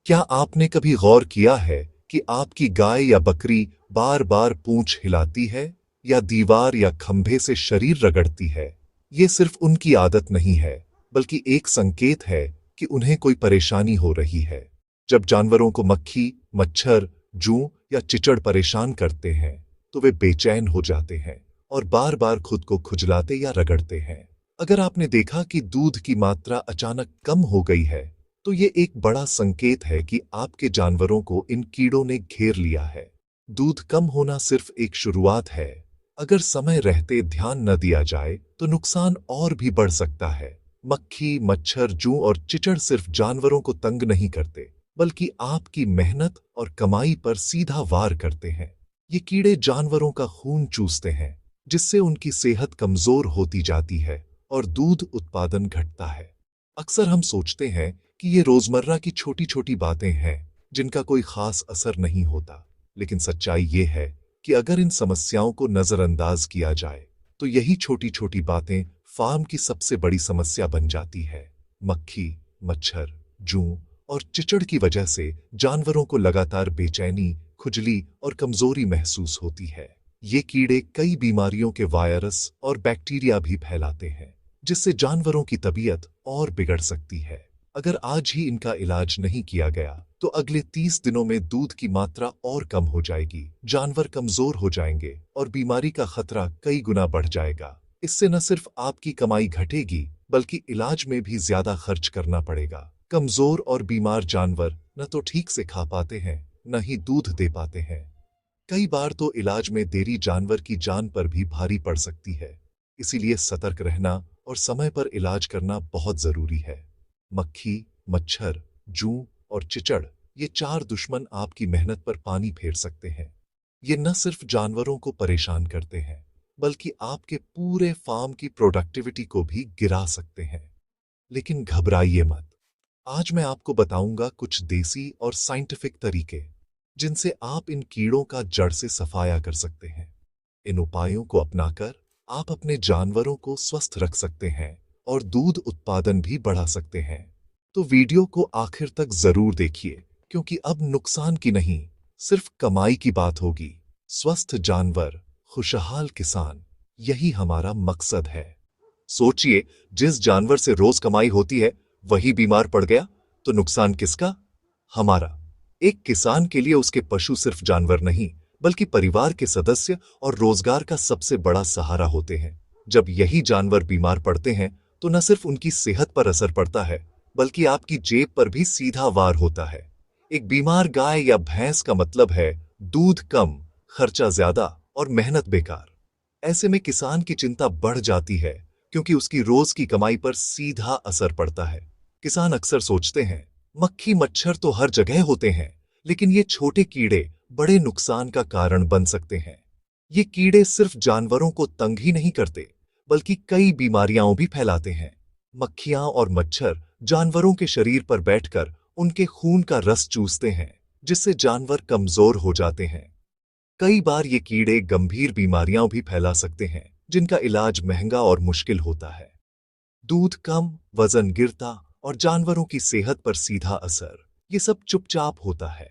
क्या आपने कभी गौर किया है कि आपकी गाय या बकरी बार बार पूंछ हिलाती है या दीवार या खंभे से शरीर रगड़ती है? ये सिर्फ उनकी आदत नहीं है, बल्कि एक संकेत है कि उन्हें कोई परेशानी हो रही है। जब जानवरों को मक्खी, मच्छर, जूं या चिचड़ परेशान करते हैं, तो वे बेचैन हो जाते हैं और बार बार खुद को खुजलाते या रगड़ते हैं। अगर आपने देखा कि दूध की मात्रा अचानक कम हो गई है, तो ये एक बड़ा संकेत है कि आपके जानवरों को इन कीड़ों ने घेर लिया है। दूध कम होना सिर्फ एक शुरुआत है। अगर समय रहते ध्यान न दिया जाए तो नुकसान और भी बढ़ सकता है। मक्खी, मच्छर, जूं और चिचड़ सिर्फ जानवरों को तंग नहीं करते, बल्कि आपकी मेहनत और कमाई पर सीधा वार करते हैं। ये कीड़े जानवरों का खून चूसते हैं, जिससे उनकी सेहत कमजोर होती जाती है और दूध उत्पादन घटता है। अक्सर हम सोचते हैं कि ये रोजमर्रा की छोटी छोटी बातें हैं जिनका कोई खास असर नहीं होता, लेकिन सच्चाई ये है कि अगर इन समस्याओं को नजरअंदाज किया जाए तो यही छोटी छोटी बातें फार्म की सबसे बड़ी समस्या बन जाती है। मक्खी, मच्छर, जूं और चिचड़ की वजह से जानवरों को लगातार बेचैनी, खुजली और कमजोरी महसूस होती है। ये कीड़े कई बीमारियों के वायरस और बैक्टीरिया भी फैलाते हैं, जिससे जानवरों की तबीयत और बिगड़ सकती है। अगर आज ही इनका इलाज नहीं किया गया तो अगले 30 दिनों में दूध की मात्रा और कम हो जाएगी, जानवर कमजोर हो जाएंगे और बीमारी का खतरा कई गुना बढ़ जाएगा। इससे न सिर्फ आपकी कमाई घटेगी, बल्कि इलाज में भी ज्यादा खर्च करना पड़ेगा। कमजोर और बीमार जानवर न तो ठीक से खा पाते हैं, न ही दूध दे पाते हैं। कई बार तो इलाज में देरी जानवर की जान पर भी भारी पड़ सकती है। इसीलिए सतर्क रहना और समय पर इलाज करना बहुत जरूरी है। मक्खी, मच्छर, जूं और चिचड़, ये चार दुश्मन आपकी मेहनत पर पानी फेर सकते हैं। ये न सिर्फ जानवरों को परेशान करते हैं, बल्कि आपके पूरे फार्म की प्रोडक्टिविटी को भी गिरा सकते हैं। लेकिन घबराइए मत। आज मैं आपको बताऊंगा कुछ देसी और साइंटिफिक तरीके जिनसे आप इन कीड़ों का जड़ से सफाया कर सकते हैं। इन उपायों को अपनाकर आप अपने जानवरों को स्वस्थ रख सकते हैं और दूध उत्पादन भी बढ़ा सकते हैं। तो वीडियो को आखिर तक जरूर देखिए, क्योंकि अब नुकसान की नहीं, सिर्फ कमाई की बात होगी। स्वस्थ जानवर, खुशहाल किसान, यही हमारा मकसद है। सोचिए, जिस जानवर से रोज कमाई होती है वही बीमार पड़ गया तो नुकसान किसका? हमारा। एक किसान के लिए उसके पशु सिर्फ जानवर नहीं, बल्कि परिवार के सदस्य और रोजगार का सबसे बड़ा सहारा होते हैं। जब यही जानवर बीमार पड़ते हैं तो न सिर्फ उनकी सेहत पर असर पड़ता है, बल्कि आपकी जेब पर भी सीधा वार होता है। एक बीमार गाय या भैंस का मतलब है दूध कम, खर्चा ज्यादा और मेहनत बेकार। ऐसे में किसान की चिंता बढ़ जाती है, क्योंकि उसकी रोज की कमाई पर सीधा असर पड़ता है। किसान अक्सर सोचते हैं, मक्खी मच्छर तो हर जगह होते हैं, लेकिन ये छोटे कीड़े बड़े नुकसान का कारण बन सकते हैं। ये कीड़े सिर्फ जानवरों को तंग ही नहीं करते, बल्कि कई बीमारियां भी फैलाते हैं। मक्खियां और मच्छर जानवरों के शरीर पर बैठकर उनके खून का रस चूसते हैं, जिससे जानवर कमजोर हो जाते हैं। कई बार ये कीड़े गंभीर बीमारियां भी फैला सकते हैं, जिनका इलाज महंगा और मुश्किल होता है। दूध कम, वजन गिरता और जानवरों की सेहत पर सीधा असर, ये सब चुपचाप होता है।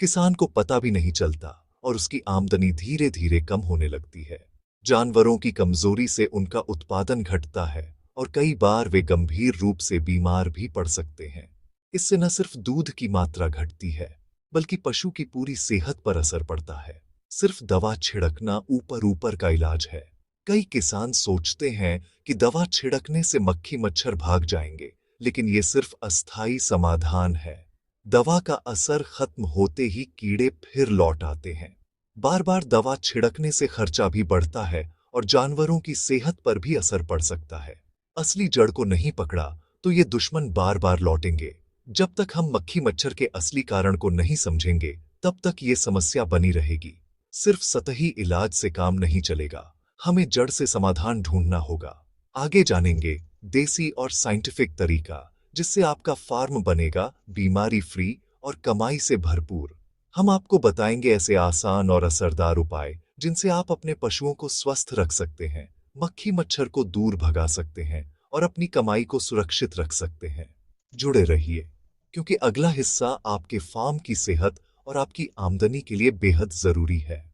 किसान को पता भी नहीं चलता और उसकी आमदनी धीरे धीरे कम होने लगती है। जानवरों की कमजोरी से उनका उत्पादन घटता है और कई बार वे गंभीर रूप से बीमार भी पड़ सकते हैं। इससे न सिर्फ दूध की मात्रा घटती है, बल्कि पशु की पूरी सेहत पर असर पड़ता है। सिर्फ दवा छिड़कना ऊपर ऊपर का इलाज है। कई किसान सोचते हैं कि दवा छिड़कने से मक्खी मच्छर भाग जाएंगे, लेकिन ये सिर्फ अस्थायी समाधान है। दवा का असर खत्म होते ही कीड़े फिर लौट आते हैं। बार बार दवा छिड़कने से खर्चा भी बढ़ता है और जानवरों की सेहत पर भी असर पड़ सकता है। असली जड़ को नहीं पकड़ा तो ये दुश्मन बार बार लौटेंगे। जब तक हम मक्खी मच्छर के असली कारण को नहीं समझेंगे, तब तक ये समस्या बनी रहेगी। सिर्फ सतही इलाज से काम नहीं चलेगा, हमें जड़ से समाधान ढूंढना होगा। आगे जानेंगे देसी और साइंटिफिक तरीका, जिससे आपका फार्म बनेगा बीमारी फ्री और कमाई से भरपूर। हम आपको बताएंगे ऐसे आसान और असरदार उपाय जिनसे आप अपने पशुओं को स्वस्थ रख सकते हैं, मक्खी मच्छर को दूर भगा सकते हैं और अपनी कमाई को सुरक्षित रख सकते हैं। जुड़े रहिए। क्योंकि अगला हिस्सा आपके फार्म की सेहत और आपकी आमदनी के लिए बेहद जरूरी है।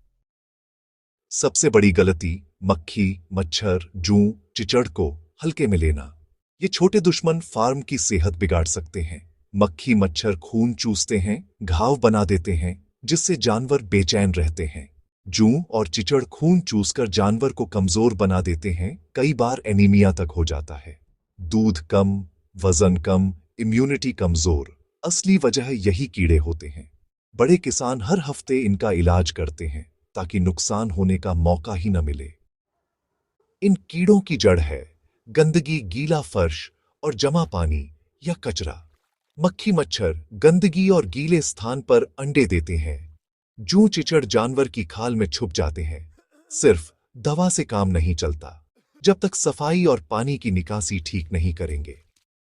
सबसे बड़ी गलती मक्खी, मच्छर, जूं, चिचड़ को हल्के में लेना। ये छोटे दुश्मन फार्म की सेहत बिगाड़ सकते हैं। मक्खी मच्छर खून चूसते हैं, घाव बना देते हैं, जिससे जानवर बेचैन रहते हैं। जूं और चिचड़ खून चूसकर जानवर को कमजोर बना देते हैं, कई बार एनीमिया तक हो जाता है। दूध कम, वजन कम, इम्यूनिटी कमजोर, असली वजह यही कीड़े होते हैं। बड़े किसान हर हफ्ते इनका इलाज करते हैं ताकि नुकसान होने का मौका ही न मिले। इन कीड़ों की जड़ है गंदगी, गीला फर्श और जमा पानी या कचरा। मक्खी मच्छर गंदगी और गीले स्थान पर अंडे देते हैं। जूं चिचड़ जानवर की खाल में छुप जाते हैं। सिर्फ दवा से काम नहीं चलता जब तक सफाई और पानी की निकासी ठीक नहीं करेंगे।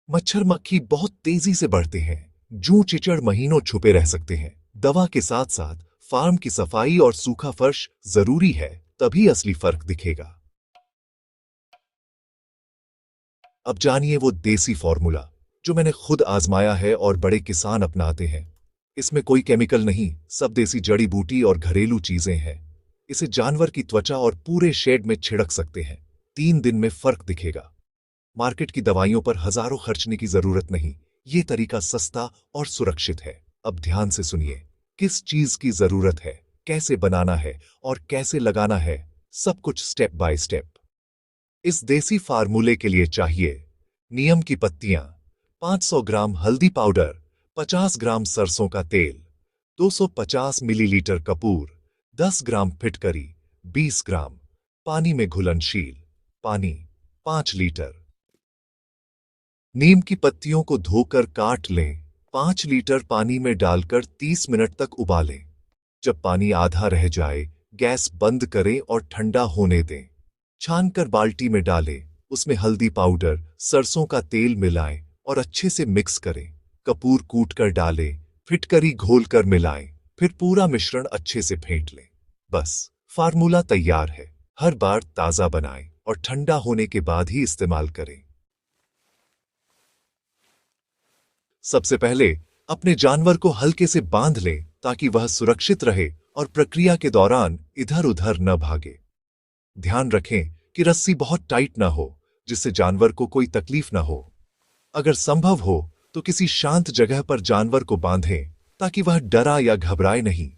मच्छर मक्खी बहुत तेजी से बढ़ते हैं। जूं चिचड़ महीनों छुपे रह सकते हैं। दवा के साथ साथ फार्म की सफाई और सूखा फर्श जरूरी है, तभी असली फर्क दिखेगा। अब जानिए वो देसी फॉर्मूला जो मैंने खुद आजमाया है और बड़े किसान अपनाते हैं। इसमें कोई केमिकल नहीं, सब देसी जड़ी बूटी और घरेलू चीजें हैं। इसे जानवर की त्वचा और पूरे शेड में छिड़क सकते हैं। 3 दिन में फर्क दिखेगा। मार्केट की दवाइयों पर हजारों खर्चने की जरूरत नहीं। ये तरीका सस्ता और सुरक्षित है। अब ध्यान से सुनिए, किस चीज की जरूरत है, कैसे बनाना है और कैसे लगाना है, सब कुछ स्टेप बाय स्टेप। इस देसी फार्मूले के लिए चाहिए नीम की पत्तियां, 500 ग्राम हल्दी पाउडर, 50 ग्राम सरसों का तेल, 250 मिलीलीटर कपूर, 10 ग्राम फिटकरी, 20 ग्राम पानी में घुलनशील पानी, 5 लीटर। नीम की पत्तियों को धोकर काट लें। 5 लीटर पानी में डालकर 30 मिनट तक उबालें। जब पानी आधा रह जाए, गैस बंद करें और ठंडा होने दें। छानकर बाल्टी में डालें। उसमें हल्दी पाउडर, सरसों का तेल मिलाएं और अच्छे से मिक्स करें। कपूर कूट कर डालें, फिटकरी घोल कर मिलाएं, फिर पूरा मिश्रण अच्छे से फेंट लें। बस फार्मूला तैयार है। हर बार ताज़ा बनाएं और ठंडा होने के बाद ही इस्तेमाल करें। सबसे पहले अपने जानवर को हल्के से बांध लें ताकि वह सुरक्षित रहे और प्रक्रिया के दौरान इधर उधर न भागे। ध्यान रखें कि रस्सी बहुत टाइट ना हो, जिससे जानवर को कोई तकलीफ ना हो। अगर संभव हो तो किसी शांत जगह पर जानवर को बांधें ताकि वह डरा या घबराए नहीं।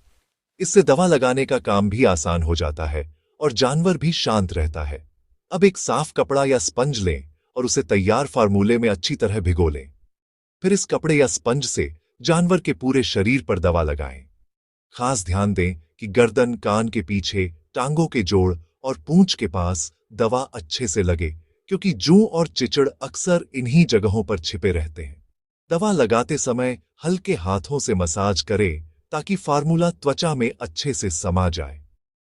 इससे दवा लगाने का काम भी आसान हो जाता है और जानवर भी शांत रहता है। अब एक साफ कपड़ा या स्पंज लें और उसे तैयार फार्मूले में अच्छी तरह भिगो लें। फिर इस कपड़े या स्पंज से जानवर के पूरे शरीर पर दवा लगाएं। खास ध्यान दें कि गर्दन, कान के पीछे, टांगों के जोड़ और पूंछ के पास दवा अच्छे से लगे, क्योंकि जूं और चिचड़ अक्सर इन्हीं जगहों पर छिपे रहते हैं। दवा लगाते समय हल्के हाथों से मसाज करें ताकि फार्मूला त्वचा में अच्छे से समा जाए।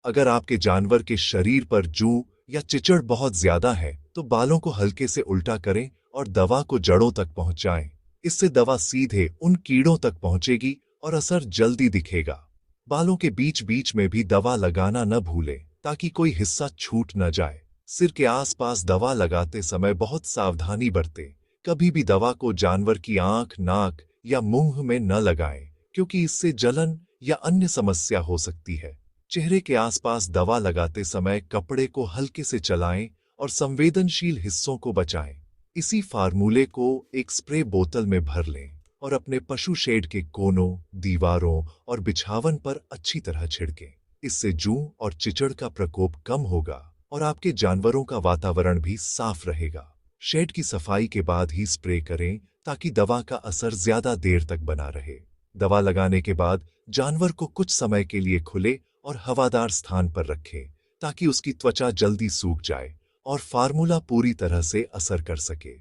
अगर आपके जानवर के शरीर पर जूं या चिचड़ बहुत ज्यादा है तो बालों को हल्के से उल्टा करें और दवा को जड़ों तक पहुंचाएं। इससे दवा सीधे उन कीड़ों तक पहुंचेगी और असर जल्दी दिखेगा। बालों के बीच बीच में भी दवा लगाना न भूलें ताकि कोई हिस्सा छूट न जाए। सिर के आसपास दवा लगाते समय बहुत सावधानी बरतें। कभी भी दवा को जानवर की आंख, नाक या मुंह में न लगाएं, क्योंकि इससे जलन या अन्य समस्या हो सकती है। चेहरे के आसपास दवा लगाते समय कपड़े को हल्के से चलाएं और संवेदनशील हिस्सों को बचाएं। इसी फार्मूले को एक स्प्रे बोतल में भर लें और अपने पशु शेड के कोनों, दीवारों और बिछावन पर अच्छी तरह छिड़कें। इससे जूं और चिचड़ का प्रकोप कम होगा और आपके जानवरों का वातावरण भी साफ रहेगा। शेड की सफाई के बाद ही स्प्रे करें ताकि दवा का असर ज्यादा देर तक बना रहे। दवा लगाने के बाद जानवर को कुछ समय के लिए खुले और हवादार स्थान पर रखें ताकि उसकी त्वचा जल्दी सूख जाए और फार्मूला पूरी तरह से असर कर सके।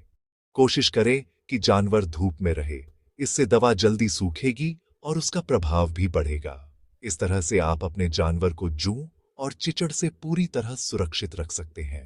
कोशिश करें कि जानवर धूप में रहे, इससे दवा जल्दी सूखेगी और उसका प्रभाव भी बढ़ेगा। इस तरह से आप अपने जानवर को जूं और चिचड़ से पूरी तरह सुरक्षित रख सकते हैं।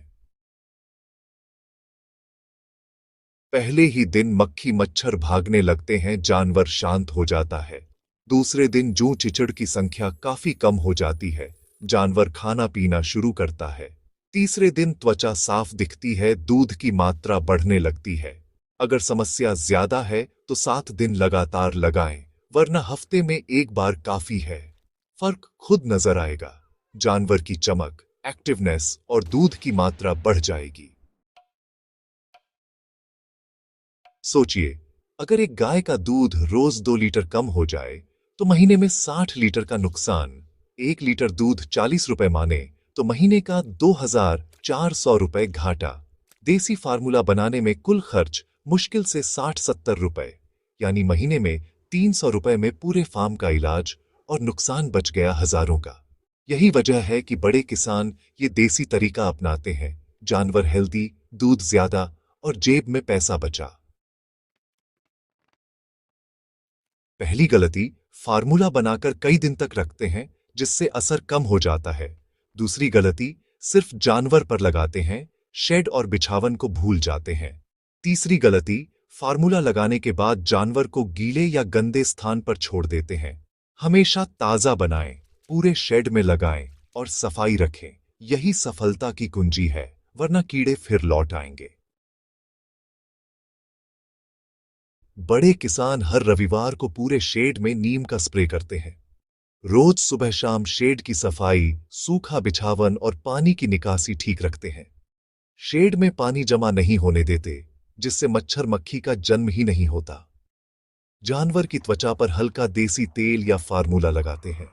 पहले ही दिन मक्खी मच्छर भागने लगते हैं, जानवर शांत हो जाता है। दूसरे दिन जूं चिचड़ की संख्या काफी कम हो जाती है, जानवर खाना पीना शुरू करता है। तीसरे दिन त्वचा साफ दिखती है, दूध की मात्रा बढ़ने लगती है। अगर समस्या ज्यादा है तो 7 दिन लगातार लगाएं, वरना हफ्ते में एक बार काफी है। फर्क खुद नजर आएगा। जानवर की चमक, एक्टिवनेस और दूध की मात्रा बढ़ जाएगी। सोचिए, अगर एक गाय का दूध रोज 2 लीटर कम हो जाए तो महीने में 60 लीटर का नुकसान। 1 लीटर दूध 40 रुपए माने तो महीने का 2,400 रुपए घाटा। देसी फार्मूला बनाने में कुल खर्च मुश्किल से 60-70 रुपए, यानी महीने में 300 रुपए में पूरे फार्म का इलाज, और नुकसान बच गया हजारों का। यही वजह है कि बड़े किसान ये देसी तरीका अपनाते हैं। जानवर हेल्दी, दूध ज्यादा और जेब में पैसा बचा। पहली गलती, फार्मूला बनाकर कई दिन तक रखते हैं जिससे असर कम हो जाता है। दूसरी गलती, सिर्फ जानवर पर लगाते हैं, शेड और बिछावन को भूल जाते हैं। तीसरी गलती, फार्मूला लगाने के बाद जानवर को गीले या गंदे स्थान पर छोड़ देते हैं। हमेशा ताजा बनाएं, पूरे शेड में लगाएं और सफाई रखें। यही सफलता की कुंजी है, वरना कीड़े फिर लौट आएंगे। बड़े किसान हर रविवार को पूरे शेड में नीम का स्प्रे करते हैं। रोज सुबह शाम शेड की सफाई, सूखा बिछावन और पानी की निकासी ठीक रखते हैं। शेड में पानी जमा नहीं होने देते, जिससे मच्छर मक्खी का जन्म ही नहीं होता। जानवर की त्वचा पर हल्का देसी तेल या फार्मूला लगाते हैं।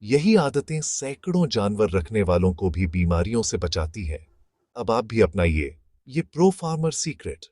यही आदतें सैकड़ों जानवर रखने वालों को भी बीमारियों से बचाती है। अब आप भी अपनाइए ये प्रो फार्मर सीक्रेट।